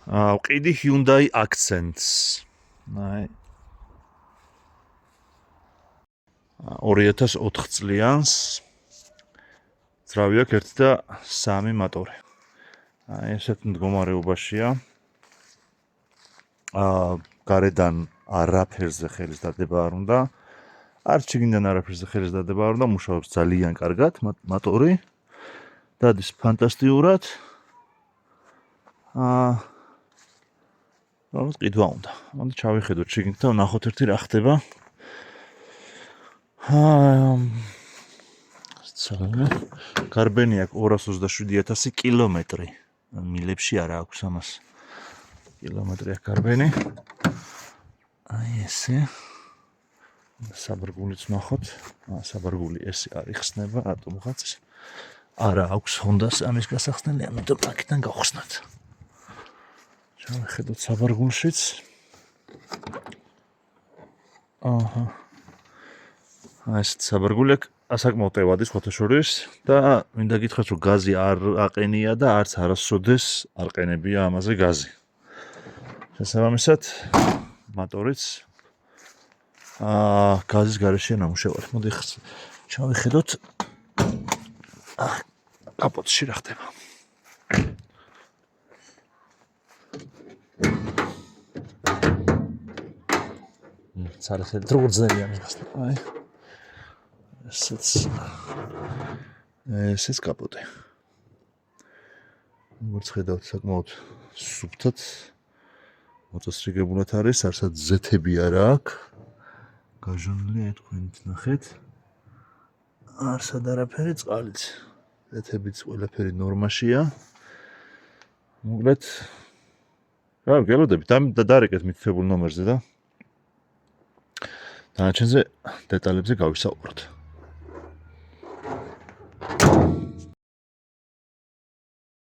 ვყიდი Hyundai Accents. აი 2004 წლიანს ძრავი აქვს 1 და 3 მოტორი. აი ესეთ მდგომარეობაშია. გარედან არაფერზე ხელის დადება არ უნდა. არც შიგნიდან არაფერზე ხელის დადება არ უნდა, მუშაობს ძალიან კარგად მოტორი. დადის ფანტასტიურად. რომელიც ყიდვა უნდა. ანუ ჩავიხედოთ შიგნით და ვნახოთ ერთი რა ხდება. გარბენი აქვს 227,000 კილომეტრი. მილებში არა აქვს ამას. კილომეტრი აქვს გარბენი. აი ესე. საბარგულიც ვნახოთ. საბარგული ესე არ იხსნება რატომღაც. არა აქვს Honda-ს ამის გასახსნელი, ამიტომ აქედან გავხსნათ. ჩავხედოთ საბარგულშიც. ეს საბარგული აქვს ასაკმაოდ ტევადის ფოთაშორის და მინდა გითხრათ რომ გაზი არ აყენია და არც არასოდეს არ ყენებია ამაზე გაზი. შესაბამისად მოტორიც გაზის გარეშეა ნამუშევარი. მოდი ჩავიხედოთ კაპოტში რა ხდება. ცალხელი როგორ ძნელია ამის გასწრა. აი ესეც კაპოტი. როგორც ხედავთ საკმაოდ სუფთად მოწესრიგებულად არის, არცად ზეთები არ აქვს. გაჟონილია თქვენით ნახეთ. არცად არაფერი წყალიც. ზეთებიც ყველაფერი ნორმაშია. მოკლედ რა გელოდებით დარეკეთ მითითებულ ნომერზე და დანარჩენზე დეტალებზე გავისაუბროთ.